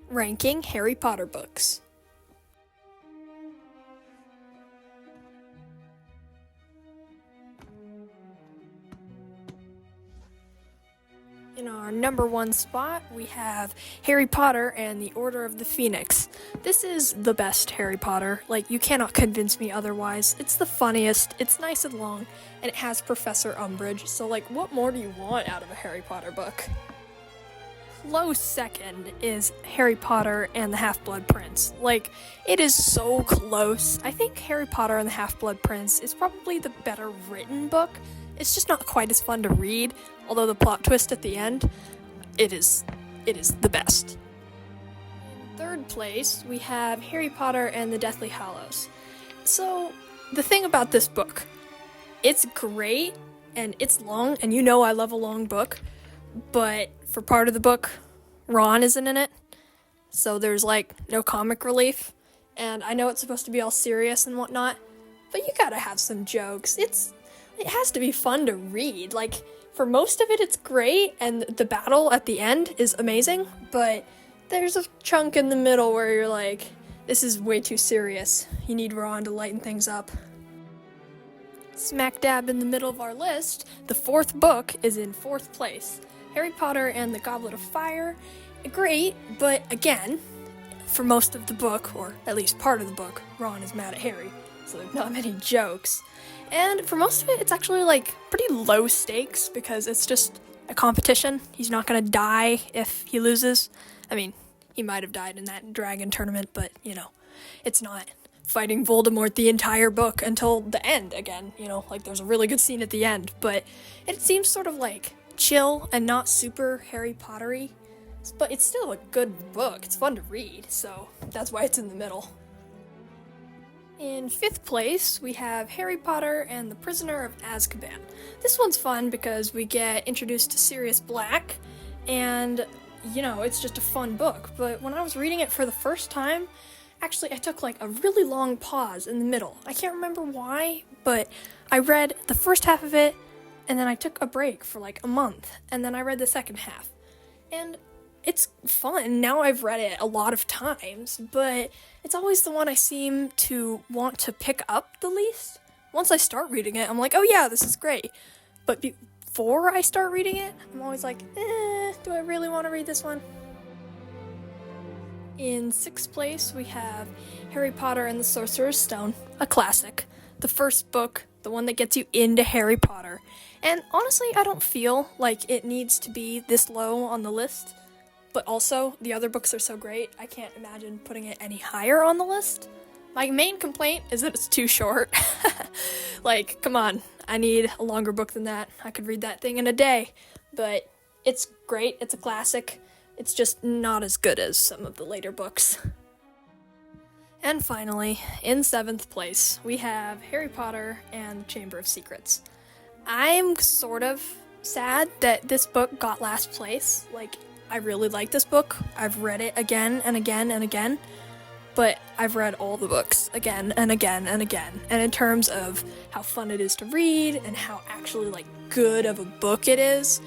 Ranking Harry Potter books. In our number one spot, we have Harry Potter and the Order of the Phoenix. This is the best Harry Potter. Like, you cannot convince me otherwise. It's the funniest, it's nice and long, and it has Professor Umbridge, so like, what more do you want out of a Harry Potter book? Close second is Harry Potter and the Half-Blood Prince. Like, it is so close. I think Harry Potter and the Half-Blood Prince is probably the better written book. It's just not quite as fun to read, although the plot twist at the end, it is the best. In third place, we have Harry Potter and the Deathly Hallows. So, the thing about this book, it's great, and it's long, and you know I love a long book, but for part of the book, Ron isn't in it, so there's like no comic relief, and I know it's supposed to be all serious and whatnot, but you gotta have some jokes. It has to be fun to read. Like, for most of it, it's great, and the battle at the end is amazing, but there's a chunk in the middle where you're like, this is way too serious. You need Ron to lighten things up. Smack dab in the middle of our list, the fourth book is in fourth place. Harry Potter and the Goblet of Fire. Great, but again, for most of the book, or at least part of the book, Ron is mad at Harry, so there's not many jokes. And for most of it, it's actually like pretty low stakes because it's just a competition. He's not gonna die if he loses. I mean, he might have died in that dragon tournament, but you know, it's not fighting Voldemort the entire book until the end again. You know, like there's a really good scene at the end, but it seems sort of like chill and not super Harry Potter-y, but it's still a good book. It's fun to read, so that's why it's in the middle. In fifth place, we have Harry Potter and the Prisoner of Azkaban. This one's fun because we get introduced to Sirius Black, and, you know, it's just a fun book. But when I was reading it for the first time, actually, I took, like, a really long pause in the middle. I can't remember why, but I read the first half of it, and then I took a break for, like, a month, and then I read the second half. And it's fun. Now I've read it a lot of times, but it's always the one I seem to want to pick up the least. Once I start reading it, I'm like, oh yeah, this is great. But before I start reading it, I'm always like, do I really want to read this one? In sixth place, we have Harry Potter and the Sorcerer's Stone, a classic. The first book, the one that gets you into Harry Potter. And honestly, I don't feel like it needs to be this low on the list. But also, the other books are so great, I can't imagine putting it any higher on the list. My main complaint is that it's too short. Like, come on, I need a longer book than that. I could read that thing in a day. But it's great, it's a classic. It's just not as good as some of the later books. And finally, in seventh place, we have Harry Potter and the Chamber of Secrets. I'm sort of sad that this book got last place. Like, I really like this book. I've read it again and again and again, but I've read all the books again and again and again. And in terms of how fun it is to read and how actually, like, good of a book it is,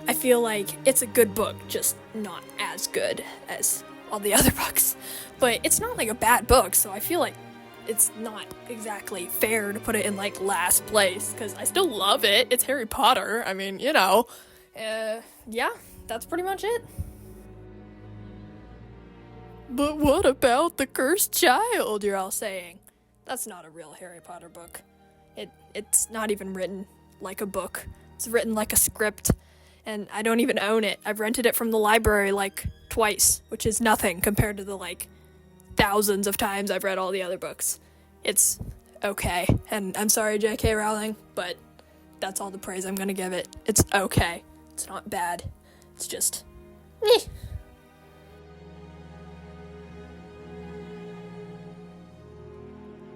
I feel like it's a good book, just not as good as all the other books. But it's not, like, a bad book, so I feel like it's not exactly fair to put it in, like, last place, because I still love it. It's Harry Potter. I mean, you know. Yeah. That's pretty much it. But what about the Cursed Child, you're all saying? That's not a real Harry Potter book. It's not even written like a book. It's written like a script, and I don't even own it. I've rented it from the library like twice, which is nothing compared to the like thousands of times I've read all the other books. It's okay, and I'm sorry, J.K. Rowling, but that's all the praise I'm gonna give it. It's okay. It's not bad. It's just, meh.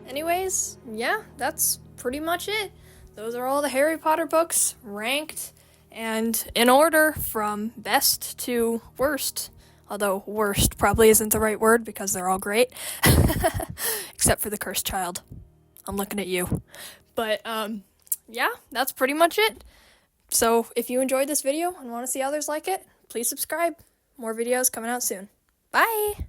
Anyways, yeah, that's pretty much it. Those are all the Harry Potter books ranked and in order from best to worst. Although worst probably isn't the right word because they're all great. Except for the Cursed Child. I'm looking at you. But, yeah, that's pretty much it. So if you enjoyed this video and want to see others like it, please subscribe. More videos coming out soon. Bye!